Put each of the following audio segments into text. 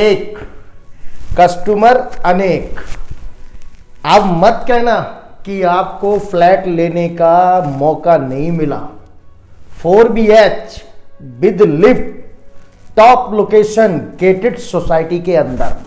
एक, कस्टमर अनेक। आप मत कहना कि आपको फ्लैट लेने का मौका नहीं मिला। 4BH with lift, top location, gated society के अंदर।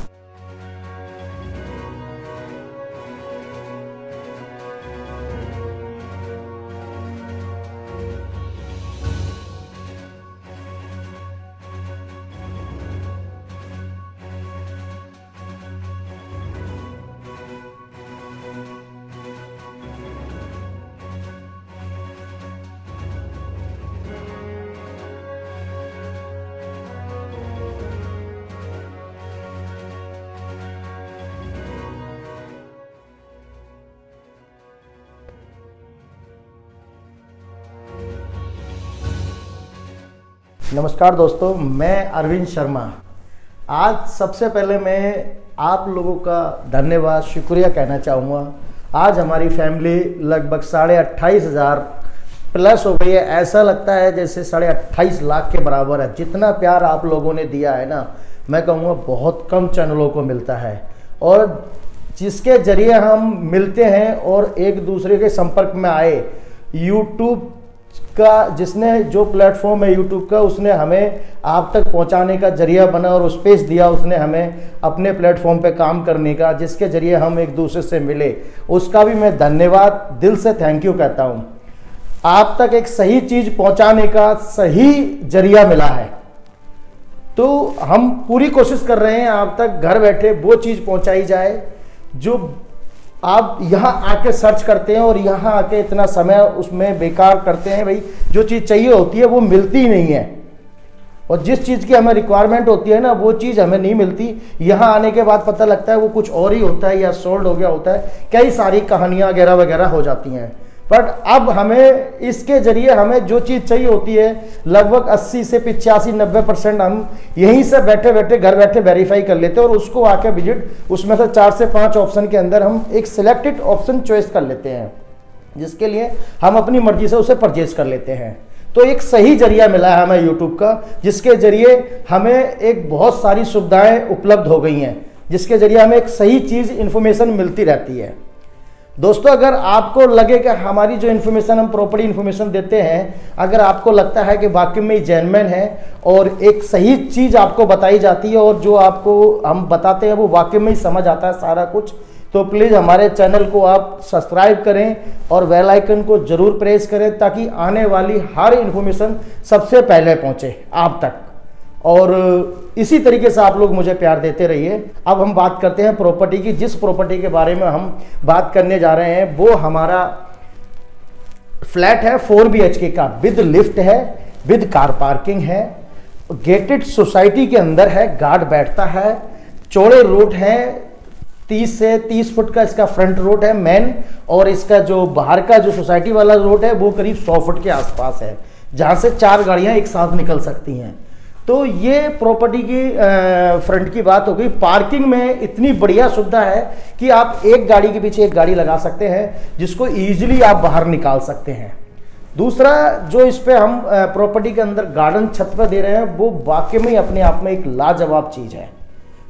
नमस्कार दोस्तों, मैं अरविंद शर्मा। आज सबसे पहले मैं आप लोगों का धन्यवाद, शुक्रिया कहना चाहूँगा। आज हमारी फैमिली लगभग 28,500 प्लस हो गई है। ऐसा लगता है जैसे 28.5 लाख के बराबर है। जितना प्यार आप लोगों ने दिया है ना, मैं कहूँगा बहुत कम चैनलों को मिलता है, और जिसके जरिए हम मिलते हैं और एक दूसरे के संपर्क में आए। यूट्यूब का, जिसने जो प्लेटफॉर्म है यूट्यूब का, उसने हमें आप तक पहुंचाने का जरिया बना और स्पेस दिया उसने हमें अपने प्लेटफॉर्म पे काम करने का, जिसके जरिए हम एक दूसरे से मिले। उसका भी मैं धन्यवाद, दिल से थैंक यू कहता हूं। आप तक एक सही चीज पहुंचाने का सही जरिया मिला है, तो हम पूरी कोशिश कर रहे हैं आप तक घर बैठे वो चीज पहुंचाई जाए जो आप यहाँ आके सर्च करते हैं और यहाँ आके इतना समय उसमें बेकार करते हैं। भाई, जो चीज़ चाहिए होती है वो मिलती ही नहीं है, और जिस चीज़ की हमें रिक्वायरमेंट होती है ना, वो चीज़ हमें नहीं मिलती। यहाँ आने के बाद पता लगता है वो कुछ और ही होता है या सोल्ड हो गया होता है। कई सारी कहानियाँ वगैरह वगैरह हो जाती हैं। बट अब हमें इसके जरिए हमें जो चीज़ चाहिए होती है लगभग 80 से 85-90% हम यहीं से बैठे बैठे घर बैठे वेरीफाई कर लेते हैं, और उसको आके विजिट, उसमें से 4 से 5 ऑप्शन के अंदर हम एक सिलेक्टेड ऑप्शन चॉइस कर लेते हैं, जिसके लिए हम अपनी मर्जी से उसे परचेज कर लेते हैं। तो एक सही जरिया मिला है हमें यूट्यूब का, जिसके जरिए हमें एक बहुत सारी सुविधाएं उपलब्ध हो गई हैं, जिसके जरिए हमें एक सही चीज़ इन्फॉर्मेशन मिलती रहती है। दोस्तों, अगर आपको लगे कि हमारी जो इन्फॉर्मेशन, हम प्रॉपर्टी इन्फॉर्मेशन देते हैं, अगर आपको लगता है कि वाकई में जेन्युइन है और एक सही चीज़ आपको बताई जाती है और जो आपको हम बताते हैं वो वाकई में ही समझ आता है सारा कुछ, तो प्लीज़ हमारे चैनल को आप सब्सक्राइब करें और बेल आइकन को ज़रूर प्रेस करें, ताकि आने वाली हर इन्फॉर्मेशन सबसे पहले पहुँचे आप तक। और इसी तरीके से आप लोग मुझे प्यार देते रहिए। अब हम बात करते हैं प्रॉपर्टी की। जिस प्रॉपर्टी के बारे में हम बात करने जा रहे हैं वो हमारा फ्लैट है 4BHK का, विद लिफ्ट है, विद कार पार्किंग है, गेटेड सोसाइटी के अंदर है, गार्ड बैठता है, चौड़े रोड है, 30 से 30 फुट का इसका फ्रंट रोड है मेन, और इसका जो बाहर का जो सोसाइटी वाला रोड है वो करीब 100 फुट के आसपास है, जहाँ से 4 गाड़ियाँ एक साथ निकल सकती हैं। तो ये प्रॉपर्टी की फ्रंट की बात हो गई। पार्किंग में इतनी बढ़िया सुविधा है कि आप एक गाड़ी के पीछे एक गाड़ी लगा सकते हैं, जिसको ईजिली आप बाहर निकाल सकते हैं। दूसरा, जो इस पे हम प्रॉपर्टी के अंदर गार्डन छत पर दे रहे हैं, वो वाकई में अपने आप में एक लाजवाब चीज़ है,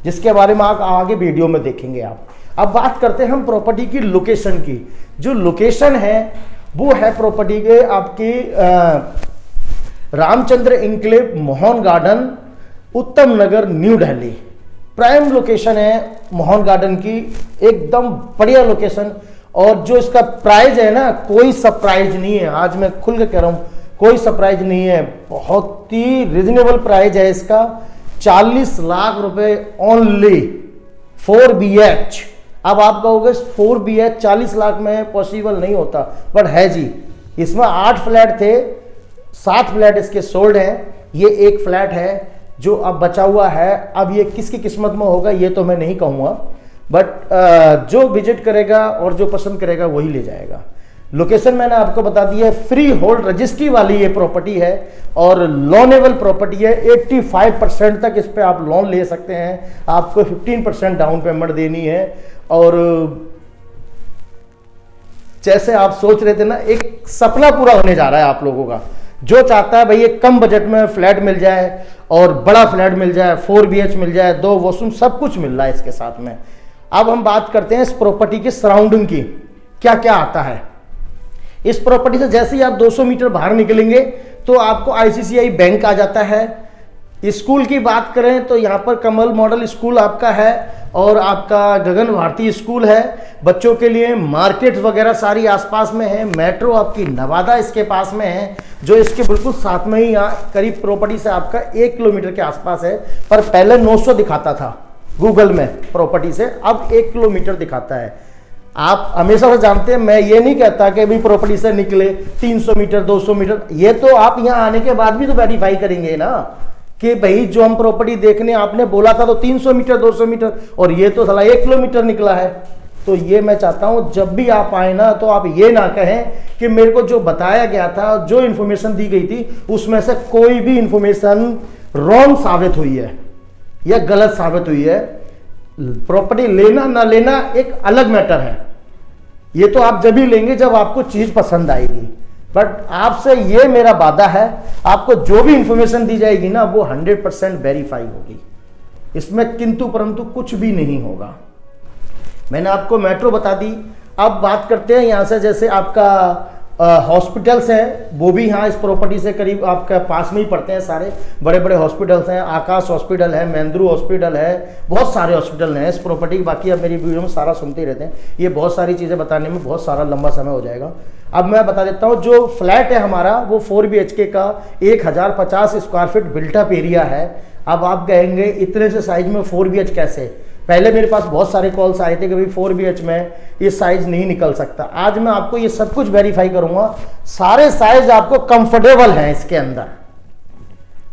जिसके बारे में आप आगे वीडियो में देखेंगे आप। अब बात करते हैं हम प्रॉपर्टी की लोकेशन की। जो लोकेशन है वो है प्रॉपर्टी के आपकी रामचंद्र इंक्लेव, मोहन गार्डन, उत्तम नगर, न्यू दिल्ली। प्राइम लोकेशन है मोहन गार्डन की, एकदम बढ़िया लोकेशन। और जो इसका प्राइस है ना, कोई सरप्राइज नहीं है। आज मैं खुल के कह रहा हूँ, कोई सरप्राइज नहीं है, बहुत ही रिजनेबल प्राइस है इसका। 40 लाख रुपए ओनली 4BH। अब आप कहोगे 4BH 40 लाख में पॉसिबल नहीं होता, बट है जी। इसमें 8 फ्लैट थे, 7 फ्लैट इसके सोल्ड हैं। ये एक फ्लैट है जो अब बचा हुआ है। अब ये किसकी किस्मत में होगा ये तो मैं नहीं कहूँगा, बट जो विजिट करेगा और जो पसंद करेगा वही ले जाएगा। लोकेशन मैंने आपको बता दी है, फ्री होल्ड रजिस्ट्री वाली ये प्रॉपर्टी है और लोनेबल प्रॉपर्टी है। 85% तक इस पे आप लोन ले सकते हैं। आपको 15% डाउन पेमेंट देनी है। और जैसे आप सोच रहे थे ना, एक सपना पूरा होने जा रहा है आप लोगों का। जो चाहता है भाई एक कम बजट में फ्लैट मिल जाए और बड़ा फ्लैट मिल जाए, 4 BH मिल जाए, 2 वॉशरूम, सब कुछ मिल रहा है इसके साथ में। अब हम बात करते हैं इस प्रॉपर्टी की सराउंडिंग की, क्या क्या आता है इस प्रॉपर्टी से। जैसे ही आप 200 मीटर बाहर निकलेंगे तो आपको ICICI बैंक आ जाता है। स्कूल की बात करें तो यहाँ पर कमल मॉडल स्कूल आपका है और आपका गगन भारती स्कूल है बच्चों के लिए। मार्केट वगैरह सारी आसपास में है। मेट्रो आपकी नवादा इसके पास में है, जो इसके बिल्कुल साथ में ही यहाँ करीब प्रॉपर्टी से आपका 1 किलोमीटर के आसपास है। पर पहले 900 दिखाता था गूगल में प्रॉपर्टी से, अब 1 किलोमीटर दिखाता है। आप हमेशा से जानते हैं, मैं ये नहीं कहता कि अभी प्रॉपर्टी से निकले 300 मीटर 200 मीटर, ये तो आप यहाँ आने के बाद भी तो वेरीफाई करेंगे ना कि भाई जो हम प्रॉपर्टी देखने आपने बोला था तो 300 मीटर 200 मीटर और ये तो साला 1 किलोमीटर निकला है। तो ये मैं चाहता हूं जब भी आप आए ना तो आप ये ना कहें कि मेरे को जो बताया गया था, जो इन्फॉर्मेशन दी गई थी, उसमें से कोई भी इन्फॉर्मेशन रॉन्ग साबित हुई है या गलत साबित हुई है। प्रॉपर्टी लेना ना लेना एक अलग मैटर है, ये तो आप जब ही लेंगे जब आपको चीज पसंद आएगी। बट आपसे ये मेरा वादा है, आपको जो भी इंफॉर्मेशन दी जाएगी ना वो 100% वेरीफाई होगी, इसमें किंतु परंतु कुछ भी नहीं होगा। मैंने आपको मेट्रो बता दी। अब बात करते हैं यहाँ से, जैसे आपका हॉस्पिटल्स हैं, वो भी यहाँ इस प्रॉपर्टी से करीब आपका पास में ही पड़ते हैं। सारे बड़े बड़े हॉस्पिटल्स हैं, आकाश हॉस्पिटल है, महेंद्रू हॉस्पिटल है, बहुत सारे हॉस्पिटल हैं इस प्रॉपर्टी की। बाकी आप मेरी वीडियो में सारा सुनते ही रहते हैं, ये बहुत सारी चीज़ें बताने में बहुत सारा लंबा समय हो जाएगा। अब मैं बता देता हूँ, जो फ्लैट है हमारा वो 4 BHK का 1050 स्क्वायर फीट बिल्टअप एरिया है। अब आप कहेंगे इतने से साइज में 4 BH कैसे? पहले मेरे पास बहुत सारे कॉल्स आए थे कि भाई 4 BH में ये साइज नहीं निकल सकता। आज मैं आपको ये सब कुछ वेरीफाई करूंगा, सारे साइज आपको कंफर्टेबल हैं इसके अंदर।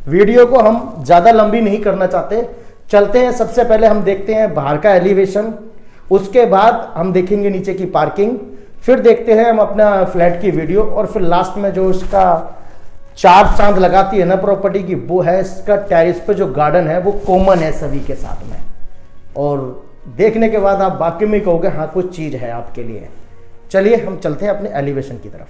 वीडियो को हम ज़्यादा लंबी नहीं करना चाहते, चलते हैं। सबसे पहले हम देखते हैं बाहर का एलिवेशन, उसके बाद हम देखेंगे नीचे की पार्किंग, फिर देखते हैं हम अपना फ्लैट की वीडियो, और फिर लास्ट में जो इसका चार चांद लगाती है ना प्रॉपर्टी की, वो है इसका टेरेस पे जो गार्डन है वो कॉमन है सभी के साथ में। और देखने के बाद आप वाकई में कहोगे हाँ कुछ चीज़ है आपके लिए। चलिए हम चलते हैं अपने एलिवेशन की तरफ।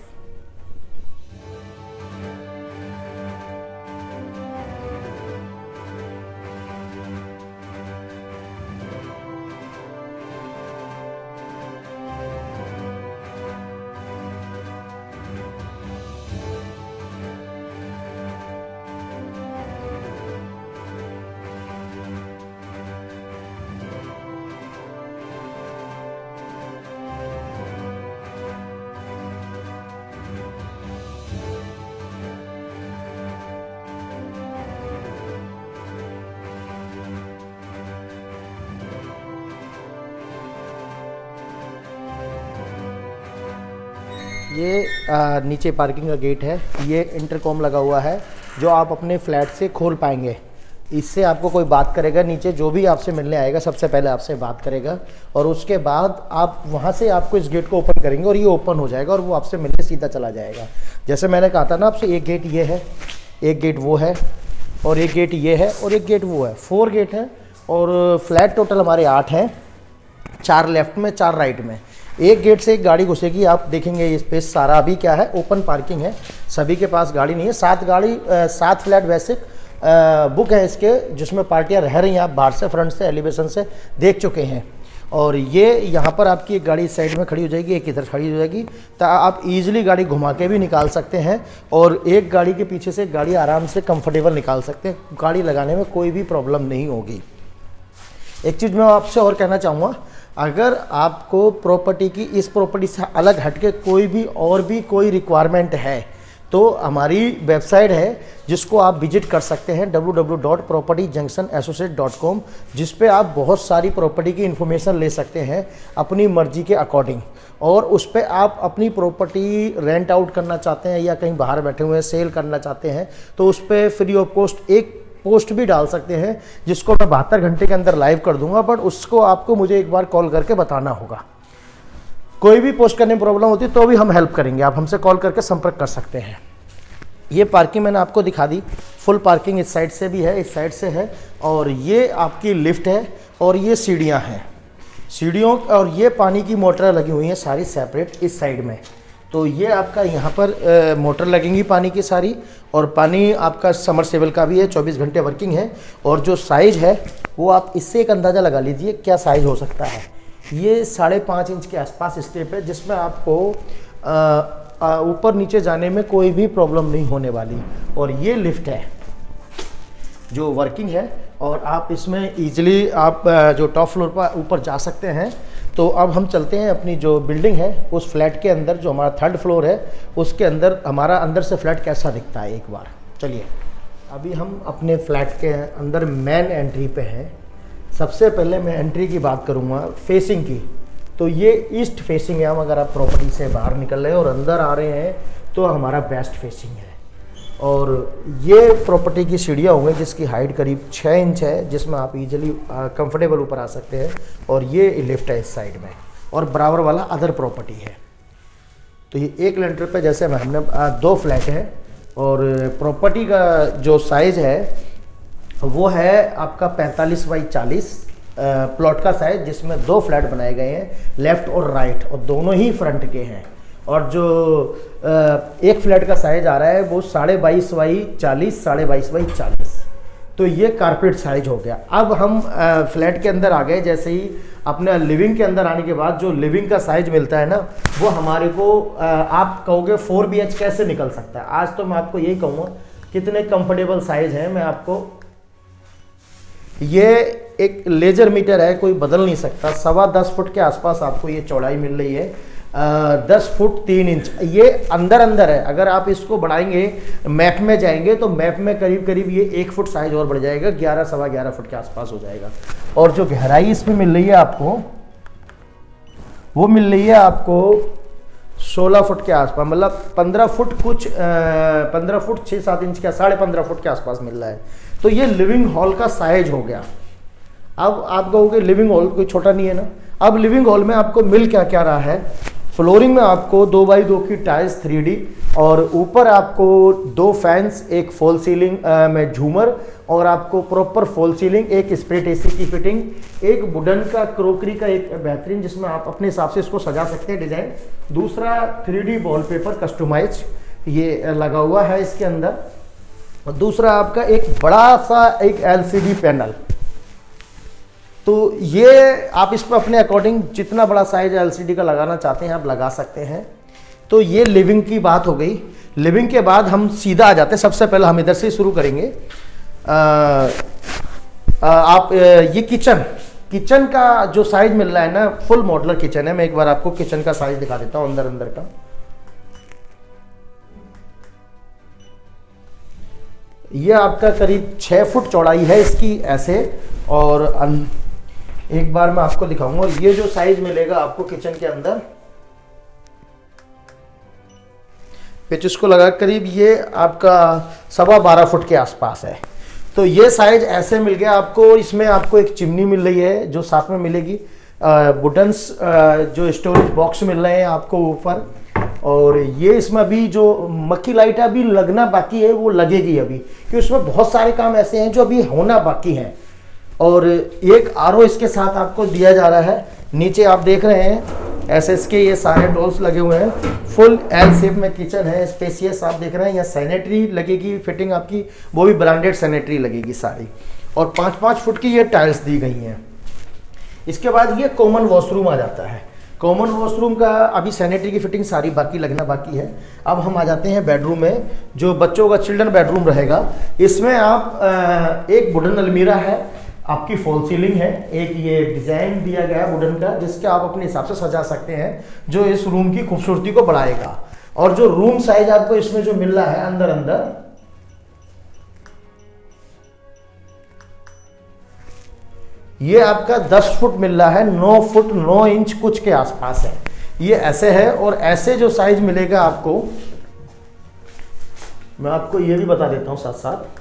ये नीचे पार्किंग का गेट है, ये इंटरकॉम लगा हुआ है जो आप अपने फ्लैट से खोल पाएंगे। इससे आपको कोई बात करेगा, नीचे जो भी आपसे मिलने आएगा सबसे पहले आपसे बात करेगा, और उसके बाद आप वहाँ से आपको इस गेट को ओपन करेंगे और ये ओपन हो जाएगा और वो आपसे मिलने सीधा चला जाएगा। जैसे मैंने कहा था ना आपसे, एक गेट ये है, एक गेट वो है, और एक गेट ये है, और एक गेट वो है। 4 गेट है और फ्लैट टोटल हमारे 8 हैं, 4 लेफ्ट में 4 राइट में। एक गेट से एक गाड़ी घुसेगी, आप देखेंगे ये स्पेस सारा अभी क्या है, ओपन पार्किंग है, सभी के पास गाड़ी नहीं है। 7 फ्लैट वैसे बुक है इसके, जिसमें पार्टियां रह रही हैं। आप बाहर से फ्रंट से एलिवेशन से देख चुके हैं। और ये यहाँ पर आपकी एक गाड़ी इस साइड में खड़ी हो जाएगी, एक इधर खड़ी हो जाएगी, तो आप इजीली गाड़ी घुमा के भी निकाल सकते हैं, और एक गाड़ी के पीछे से गाड़ी आराम से कंफर्टेबल निकाल सकते हैं। गाड़ी लगाने में कोई भी प्रॉब्लम नहीं होगी। एक चीज़ मैं आपसे और कहना चाहूँगा, अगर आपको प्रॉपर्टी की इस प्रॉपर्टी से अलग हटके कोई भी और भी कोई रिक्वायरमेंट है तो हमारी वेबसाइट है जिसको आप विजिट कर सकते हैं www.propertyjunctionassociate.com, जिस पे आप बहुत सारी प्रॉपर्टी की इन्फॉर्मेशन ले सकते हैं अपनी मर्जी के अकॉर्डिंग। और उस पर आप अपनी प्रॉपर्टी रेंट आउट करना चाहते हैं या कहीं बाहर बैठे हुए सेल करना चाहते हैं तो उस पर फ्री ऑफ कॉस्ट एक पोस्ट भी डाल सकते हैं, जिसको मैं 72 घंटे के अंदर लाइव कर दूंगा। बट उसको आपको मुझे एक बार कॉल करके बताना होगा। कोई भी पोस्ट करने में प्रॉब्लम होती है तो भी हम हेल्प करेंगे, आप हमसे कॉल करके संपर्क कर सकते हैं। ये पार्किंग मैंने आपको दिखा दी, फुल पार्किंग इस साइड से भी है, इस साइड से है, और ये आपकी लिफ्ट है और ये सीढ़ियाँ हैं, सीढ़ियों और ये पानी की मोटर लगी हुई हैं सारी सेपरेट इस साइड में। तो ये आपका यहाँ पर मोटर लगेंगी पानी की सारी, और पानी आपका समरसेबल का भी है, 24 घंटे वर्किंग है। और जो साइज़ है वो आप इससे एक अंदाज़ा लगा लीजिए क्या साइज़ हो सकता है। ये 5.5 इंच के आसपास स्टेप है, जिसमें आपको ऊपर नीचे जाने में कोई भी प्रॉब्लम नहीं होने वाली। और ये लिफ्ट है जो वर्किंग है, और आप इसमें ईजिली आप जो टॉप फ्लोर पर ऊपर जा सकते हैं। तो अब हम चलते हैं अपनी जो बिल्डिंग है उस फ्लैट के अंदर, जो हमारा 3rd फ्लोर है उसके अंदर हमारा अंदर से फ्लैट कैसा दिखता है एक बार। चलिए, अभी हम अपने फ्लैट के अंदर मेन एंट्री पे हैं। सबसे पहले मैं एंट्री की बात करूँगा फेसिंग की, तो ये ईस्ट फेसिंग है। हम अगर आप प्रॉपर्टी से बाहर निकल रहे हैं और अंदर आ रहे हैं तो हमारा वेस्ट फेसिंग है। और ये प्रॉपर्टी की सीढ़ियाँ होंगी जिसकी हाइट करीब 6 इंच है, जिसमें आप इजीली कंफर्टेबल ऊपर आ सकते हैं। और ये लिफ्ट है इस साइड में, और बराबर वाला अदर प्रॉपर्टी है। तो ये एक लेंटर पे जैसे हमने 2 फ्लैट हैं, और प्रॉपर्टी का जो साइज़ है वो है आपका 45 बाई 40 प्लॉट का साइज़, जिसमें 2 फ्लैट बनाए गए हैं, लेफ़्ट और राइट, और दोनों ही फ्रंट के हैं। और जो एक फ्लैट का साइज आ रहा है वो 22.5 बाई 40, 22.5 बाई 40। तो ये कारपेट साइज हो गया। अब हम फ्लैट के अंदर आ गए। जैसे ही अपने लिविंग के अंदर आने के बाद जो लिविंग का साइज मिलता है ना, वो हमारे को आप कहोगे 4 BH कैसे निकल सकता है। आज तो मैं आपको यही कहूँगा कितने कंफर्टेबल साइज है। मैं आपको, ये एक लेजर मीटर है, कोई बदल नहीं सकता। 10.25 फुट के आसपास आपको ये चौड़ाई मिल रही है, 10 फुट 3 इंच। ये अंदर है। अगर आप इसको बढ़ाएंगे, मैप में जाएंगे तो मैप में करीब ये 1 फुट साइज और बढ़ जाएगा, 11 सवा 11 फुट के आसपास हो जाएगा। और जो गहराई इसमें मिल रही है आपको, वो मिल रही है आपको 16 फुट के आसपास, मतलब 15 फुट 6-7 इंच का, 15.5 फुट के आसपास मिल रहा है। तो ये लिविंग हॉल का साइज हो गया। अब आप कहोगे लिविंग हॉल कोई छोटा नहीं है ना। अब लिविंग हॉल में आपको मिल क्या क्या रहा है। फ्लोरिंग में आपको 2x2 की टाइल्स 3D, और ऊपर आपको 2 फैंस, एक फॉल सीलिंग में झूमर, और आपको प्रॉपर फॉल सीलिंग, एक स्प्लिट AC की फिटिंग, एक वुडन का क्रोकरी का एक बेहतरीन, जिसमें आप अपने हिसाब से इसको सजा सकते हैं डिज़ाइन। दूसरा 3D वॉलपेपर कस्टमाइज ये लगा हुआ है इसके अंदर। और दूसरा आपका एक बड़ा सा एक LCD पैनल। तो ये आप इस पर अपने अकॉर्डिंग जितना बड़ा साइज LCD का लगाना चाहते हैं आप लगा सकते हैं। तो ये लिविंग की बात हो गई। लिविंग के बाद हम सीधा आ जाते हैं। सबसे पहले हम इधर से शुरू करेंगे। ये किचन का जो साइज मिल रहा है ना, फुल मॉडलर किचन है। मैं एक बार आपको किचन का साइज दिखा देता हूँ अंदर का। ये आपका करीब 6 फुट चौड़ाई है इसकी ऐसे। और एक बार मैं आपको दिखाऊंगा ये जो साइज मिलेगा आपको किचन के अंदर, पिच को लगा करीब ये आपका 12.25 फुट के आसपास है। तो ये साइज ऐसे मिल गया आपको। इसमें आपको एक चिमनी मिल रही है जो साथ में मिलेगी, बुटन्स जो स्टोरेज बॉक्स मिल रहे हैं आपको ऊपर। और ये इसमें अभी जो मक्खी लाइट अभी लगना बाकी है वो लगेगी अभी, क्योंकि उसमें बहुत सारे काम ऐसे हैं जो अभी होना बाकी हैं। और एक RO इसके साथ आपको दिया जा रहा है। नीचे आप देख रहे हैं SS के ये सारे डोर्स लगे हुए हैं। फुल L शेप में किचन है, स्पेसियस आप देख रहे हैं। यहाँ सैनिटरी लगेगी फिटिंग आपकी, वो भी ब्रांडेड सैनिटरी लगेगी सारी। और 5-5 फुट की ये टाइल्स दी गई हैं। इसके बाद ये कॉमन वॉशरूम आ जाता है। कॉमन वॉशरूम का अभी सैनिटरी की फिटिंग सारी बाकी लगना बाकी है। अब हम आ जाते हैं बेडरूम में, जो बच्चों का चिल्ड्रन बेडरूम रहेगा। इसमें आप एक वुडन अलमीरा है, आपकी फॉल सीलिंग है, एक ये डिज़ाइन दिया गया है वुडन का, जिसके आप अपने हिसाब से सजा सकते हैं, जो इस रूम की खूबसूरती को बढ़ाएगा। और जो रूम साइज आपको इसमें जो मिल रहा है अंदर ये आपका 10 फुट मिल रहा है, 9 फुट 9 इंच कुछ के आसपास है। ये ऐसे है। और ऐसे जो साइज मिलेगा आपको, मैं आपको ये भी बता देता हूं साथ साथ,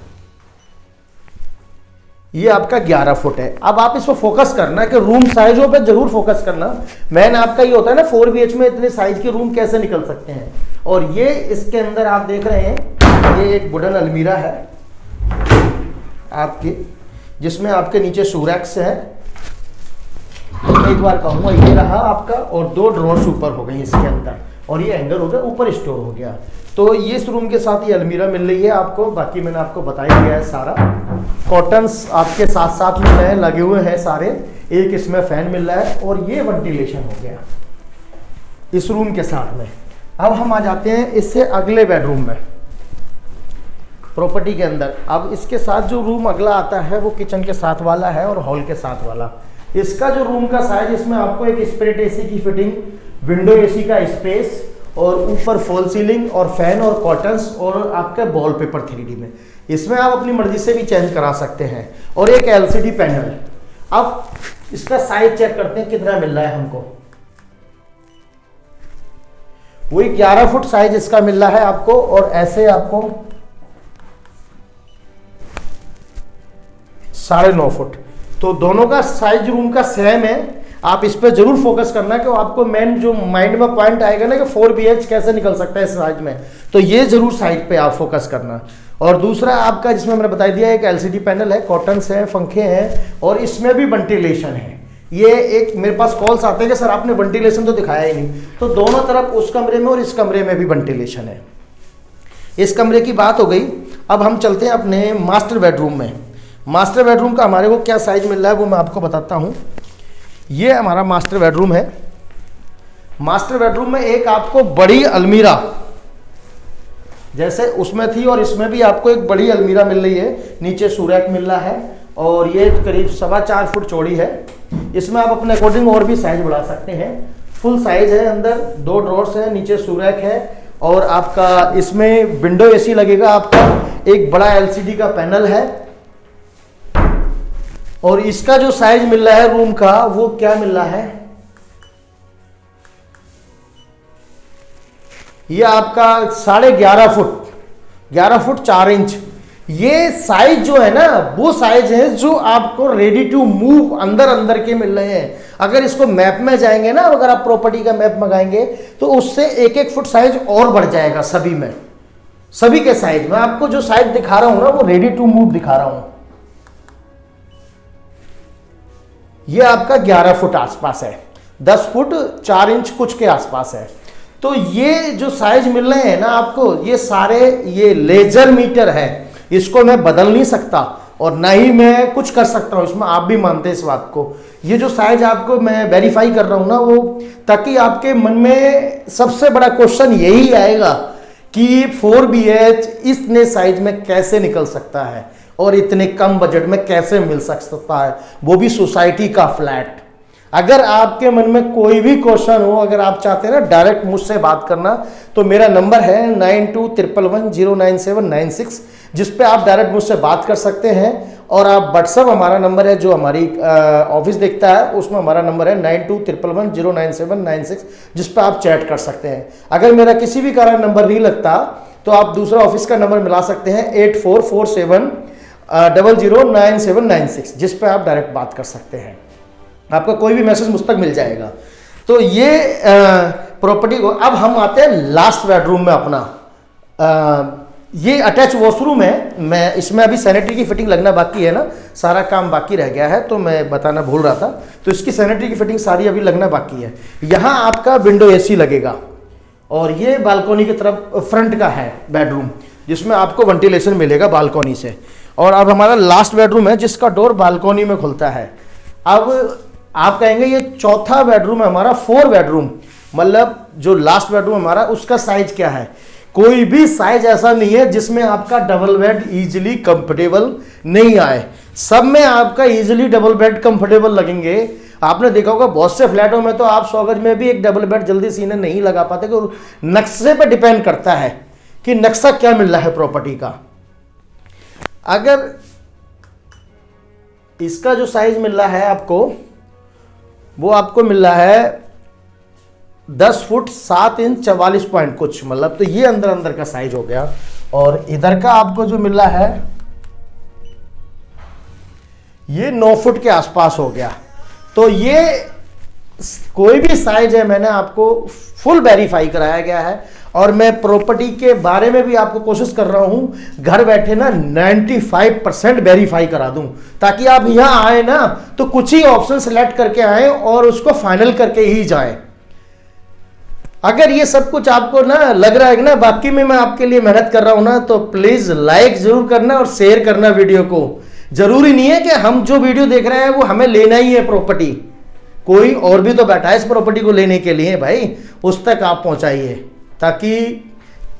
ये आपका 11 फुट है। अब आप इसको फोकस करना कि रूम साइजों पे जरूर फोकस करना। मैंने आपका ये होता है ना 4 BH में इतने साइज के रूम कैसे निकल सकते हैं। और ये इसके अंदर आप देख रहे हैं ये एक वुडन अलमीरा है आपके, जिसमें आपके नीचे शूरैक्स है। तो एक बार कहूँगा ये रहा आपका, और 2 ड्रॉर्स ऊपर हो गई इसके अंदर। और ये हैंगर हो गया ऊपर स्टोर हो गया। तो ये इस रूम के साथ ये अलमीरा मिल रही है आपको। बाकी मैंने आपको बता ही दिया है सारा। कॉटन्स आपके साथ साथ में नए लगे हुए हैं सारे। एक इसमें फैन मिल रहा है और ये वेंटिलेशन हो गया इस रूम के साथ में। अब हम आ जाते हैं इससे अगले बेडरूम में प्रॉपर्टी के अंदर। अब इसके साथ जो रूम अगला आता है वो किचन के साथ वाला है और हॉल के साथ वाला। इसका जो रूम का साइज, इसमें आपको एक स्प्लिट एसी की फिटिंग, विंडो एसी का स्पेस और ऊपर फॉल सीलिंग और फैन और कॉटन्स और आपका वॉलपेपर 3D में। इसमें आप अपनी मर्जी से भी चेंज करा सकते हैं और एक LCD पैनल। अब इसका साइज चेक करते हैं कितना मिल रहा है हमको। वही 11 फुट साइज इसका मिल रहा है आपको और ऐसे आपको 9.5 फुट। तो दोनों का साइज रूम का सेम है। आप इस पर जरूर फोकस करना कि आपको मेन जो माइंड में पॉइंट आएगा ना कि 4 BH कैसे निकल सकता है इस साइज में, तो ये जरूर साइड पे आप फोकस करना। और दूसरा आपका जिसमें मैंने बता दिया एक LCD पैनल है, कॉटन्स है, पंखे हैं और इसमें भी वेंटिलेशन है। ये एक मेरे पास कॉल्स आते हैं कि सर आपने वेंटिलेशन तो दिखाया ही नहीं, तो दोनों तरफ उस कमरे में और इस कमरे में भी वेंटिलेशन है। इस कमरे की बात हो गई। अब हम चलते हैं अपने मास्टर बेडरूम में। मास्टर बेडरूम का हमारे को क्या साइज मिल रहा है वो मैं आपको बताता हूँ। ये हमारा मास्टर बेडरूम है। मास्टर बेडरूम में एक आपको बड़ी अलमीरा जैसे उसमें थी और इसमें भी आपको एक बड़ी अलमीरा मिल रही है। नीचे सूरैक मिल रहा है और ये करीब 4.25 फुट चौड़ी है। इसमें आप अपने अकॉर्डिंग और भी साइज बढ़ा सकते हैं। फुल साइज है, अंदर 2 ड्रॉर्स है, नीचे सूरैक है और आपका इसमें विंडो एसी लगेगा। आपका एक बड़ा LCD का पैनल है और इसका जो साइज मिल रहा है रूम का वो क्या मिल रहा है, ये आपका 11.5 फुट 11 फुट 4 इंच। ये साइज जो है ना वो साइज है जो आपको रेडी टू मूव अंदर के मिल रहे हैं। अगर इसको मैप में जाएंगे ना, अगर आप प्रॉपर्टी का मैप मंगाएंगे तो उससे 1-1 फुट साइज और बढ़ जाएगा सभी में, सभी के साइज में। आपको जो साइज दिखा रहा हूं ना वो रेडी टू मूव दिखा रहा हूं। ये आपका 11 फुट आसपास है, 10 फुट 4 इंच कुछ के आसपास है। तो ये जो साइज मिल रहे हैं ना आपको, ये सारे ये लेजर मीटर है, इसको मैं बदल नहीं सकता और ना ही मैं कुछ कर सकता हूं इसमें। आप भी मानते हैं इस बात को। ये जो साइज आपको मैं वेरीफाई कर रहा हूं ना वो, ताकि आपके मन में सबसे बड़ा क्वेश्चन यही आएगा कि 4 BH इतने साइज में कैसे निकल सकता है और इतने कम बजट में कैसे मिल सकता है, वो भी सोसाइटी का फ्लैट। अगर आपके मन में कोई भी क्वेश्चन हो, अगर आप चाहते हैं ना डायरेक्ट मुझसे बात करना, तो मेरा नंबर है 9211109796, जिस पे आप डायरेक्ट मुझसे बात कर सकते हैं। और आप व्हाट्सअप हमारा नंबर है जो हमारी ऑफिस देखता है, उसमें हमारा नंबर है 9211109796, जिस पे आप चैट कर सकते हैं। अगर मेरा किसी भी कारण नंबर नहीं लगता तो आप दूसरा ऑफिस का नंबर मिला सकते हैं 8447009796, जिस पे आप डायरेक्ट बात कर सकते हैं। आपका कोई भी मैसेज मुझ तक मिल जाएगा। तो ये प्रॉपर्टी को, अब हम आते हैं लास्ट बेडरूम में अपना। ये अटैच वॉशरूम है। मैं इसमें अभी सैनिटरी की फिटिंग लगना बाकी है ना, सारा काम बाकी रह गया है, तो मैं बताना भूल रहा था। तो इसकी सैनिटरी की फिटिंग सारी अभी लगना बाकी है। यहाँ आपका विंडो एसी लगेगा और ये बालकोनी की तरफ फ्रंट का है बेडरूम, जिसमें आपको वेंटिलेशन मिलेगा बालकोनी से। और अब हमारा लास्ट बेडरूम है जिसका डोर बालकोनी में खुलता है। अब आप कहेंगे ये चौथा बेडरूम है हमारा, 4 बेडरूम, मतलब जो लास्ट बेडरूम हमारा उसका साइज क्या है। कोई भी साइज ऐसा नहीं है जिसमें आपका डबल बेड इजीली कंफर्टेबल नहीं आए। सब में आपका इजीली डबल बेड कंफर्टेबल लगेंगे। आपने देखा होगा बहुत से फ्लैटों में तो आप 100 गज में भी एक डबल बेड जल्दी सीने नहीं लगा पाते, कि नक्शे पे डिपेंड करता है कि नक्शा क्या मिल रहा है प्रॉपर्टी का। अगर इसका जो साइज मिल रहा है आपको, वो आपको मिल रहा है 10 फुट 7 इंच 44 पॉइंट कुछ, मतलब तो ये अंदर का साइज हो गया। और इधर का आपको जो मिल रहा है ये 9 फुट के आसपास हो गया। तो ये कोई भी साइज है, मैंने आपको फुल वेरीफाई कराया गया है। और मैं प्रॉपर्टी के बारे में भी आपको कोशिश कर रहा हूं घर बैठे ना 95% वेरीफाई करा दूं, ताकि आप यहां आए ना तो कुछ ही ऑप्शन सेलेक्ट करके आए और उसको फाइनल करके ही जाएं। अगर ये सब कुछ आपको ना लग रहा है कि ना बाकी में मैं आपके लिए मेहनत कर रहा हूं ना, तो प्लीज लाइक जरूर करना और शेयर करना वीडियो को। जरूरी नहीं है कि हम जो वीडियो देख रहे हैं वो हमें लेना ही है प्रॉपर्टी, कोई और भी तो बैठा है इस प्रॉपर्टी को लेने के लिए भाई, उस तक आप पहुंचाइए, ताकि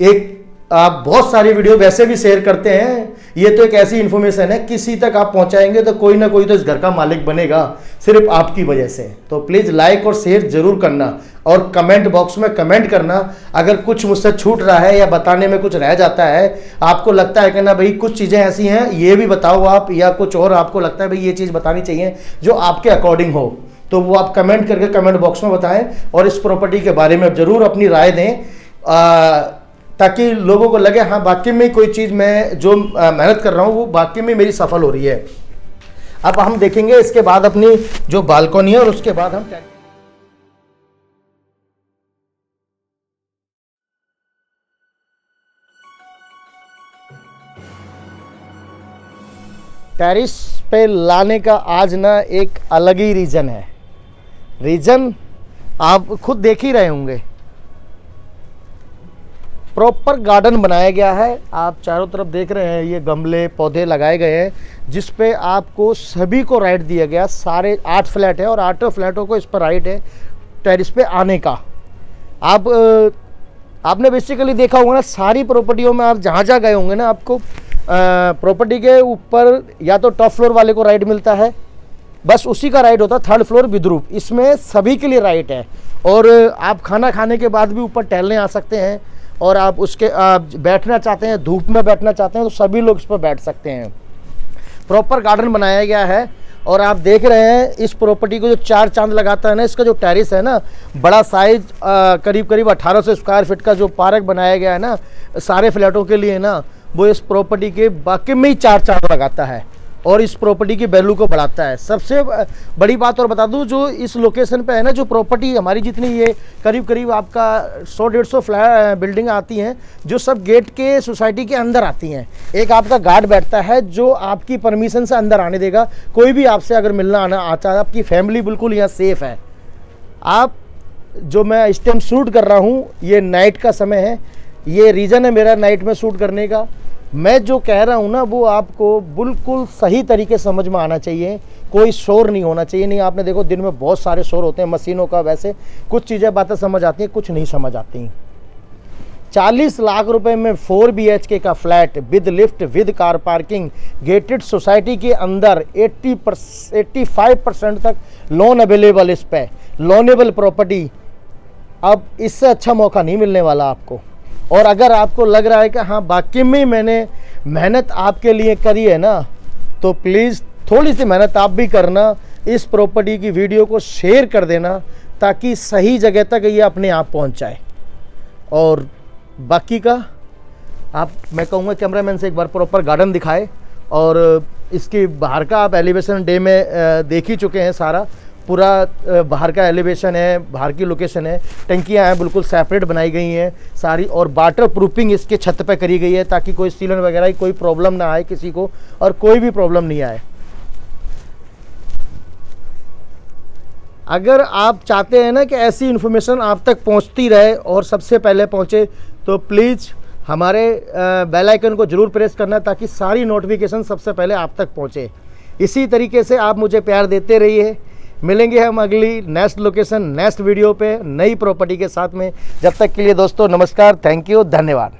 एक आप बहुत सारी वीडियो वैसे भी शेयर करते हैं, ये तो एक ऐसी इंफॉर्मेशन है किसी तक आप पहुंचाएंगे तो कोई ना कोई तो इस घर का मालिक बनेगा सिर्फ आपकी वजह से। तो प्लीज लाइक और शेयर जरूर करना और कमेंट बॉक्स में कमेंट करना। अगर कुछ मुझसे छूट रहा है या बताने में कुछ रह जाता है, आपको लगता है कि ना भाई कुछ चीज़ें ऐसी हैं ये भी बताओ आप, या कुछ और आपको लगता है भाई ये चीज़ बतानी चाहिए जो आपके अकॉर्डिंग हो, तो वो आप कमेंट करके कमेंट बॉक्स में बताएं और इस प्रॉपर्टी के बारे में जरूर अपनी राय दें, ताकि लोगों को लगे हाँ वाकई में कोई चीज़ मैं जो मेहनत कर रहा हूँ वो वाकई में मेरी सफल हो रही है। अब हम देखेंगे इसके बाद अपनी जो बालकनी है और उसके बाद हम टेरिस पे लाने का आज ना एक अलग ही रीज़न है। रीज़न आप खुद देख ही रहे होंगे, प्रॉपर गार्डन बनाया गया है। आप चारों तरफ देख रहे हैं ये गमले पौधे लगाए गए हैं, जिस पे आपको सभी को राइट दिया गया। सारे 8 फ्लैट है और 8 फ्लैटों को इस पर राइट है टेरिस पे आने का। आपने बेसिकली देखा होगा ना, सारी प्रॉपर्टियों में आप जहाँ जहाँ गए होंगे ना, आपको प्रॉपर्टी के ऊपर या तो टॉप फ्लोर वाले को राइट मिलता है, बस उसी का राइट होता है 3rd फ्लोर विद्रूप। इसमें सभी के लिए राइट है और आप खाना खाने के बाद भी ऊपर टहलने आ सकते हैं, और आप बैठना चाहते हैं, धूप में बैठना चाहते हैं तो सभी लोग इस पर बैठ सकते हैं। प्रॉपर गार्डन बनाया गया है और आप देख रहे हैं इस प्रॉपर्टी को जो 4 चांद लगाता है ना, इसका जो टेरिस है ना, बड़ा साइज करीब करीब 1800 स्क्वायर फीट का जो पार्क बनाया गया है ना सारे फ्लैटों के लिए ना, वो इस प्रॉपर्टी के वाकई में ही 4 चांद लगाता है और इस प्रॉपर्टी की वैल्यू को बढ़ाता है। सबसे बड़ी बात और बता दूं, जो इस लोकेशन पे है ना, जो प्रॉपर्टी हमारी जितनी ये करीब करीब आपका 100-150 फ्लैट बिल्डिंग आती हैं, जो सब गेट के सोसाइटी के अंदर आती हैं। एक आपका गार्ड बैठता है जो आपकी परमिशन से अंदर आने देगा। कोई भी आपसे अगर मिलना आना आता है, आपकी फैमिली बिल्कुल यहाँ सेफ़ है। आप जो मैं इस टाइम शूट कर रहा हूँ ये नाइट का समय है, ये रीज़न है मेरा नाइट में शूट करने का। मैं जो कह रहा हूँ ना वो आपको बिल्कुल सही तरीके से समझ में आना चाहिए, कोई शोर नहीं होना चाहिए। नहीं, आपने देखो दिन में बहुत सारे शोर होते हैं मशीनों का, वैसे कुछ चीज़ें बातें समझ आती हैं, कुछ नहीं समझ आती। 40 लाख रुपए में 4 BHK का flat with lift with car parking gated society के अंदर 85% तक लोन अवेलेबल। इस पे लोनेबल प्रॉपर्टी, अब इससे अच्छा मौका नहीं मिलने वाला आपको। और अगर आपको लग रहा है कि हाँ वाकई में मैंने मेहनत आपके लिए करी है ना, तो प्लीज़ थोड़ी सी मेहनत आप भी करना, इस प्रॉपर्टी की वीडियो को शेयर कर देना ताकि सही जगह तक ये अपने आप पहुंच जाए। और बाकी का मैं कहूँगा कैमरामैन से एक बार प्रॉपर गार्डन दिखाए, और इसकी बाहर का आप एलिवेशन डे में देख ही चुके हैं, सारा पूरा बाहर का एलिवेशन है, बाहर की लोकेशन है। टंकियां हैं बिल्कुल सेपरेट बनाई गई हैं सारी, और वाटर प्रूफिंग इसके छत पे करी गई है ताकि कोई सीलन वगैरह की कोई प्रॉब्लम ना आए किसी को, और कोई भी प्रॉब्लम नहीं आए। अगर आप चाहते हैं ना कि ऐसी इन्फॉर्मेशन आप तक पहुंचती रहे और सबसे पहले पहुंचे, तो प्लीज़ हमारे बेल आइकन को ज़रूर प्रेस करना ताकि सारी नोटिफिकेशन सबसे पहले आप तक पहुंचे। इसी तरीके से आप मुझे प्यार देते रहिए। मिलेंगे हम अगली नेक्स्ट लोकेशन नेक्स्ट वीडियो पे नई प्रॉपर्टी के साथ में। जब तक के लिए दोस्तों नमस्कार, थैंक यू, धन्यवाद।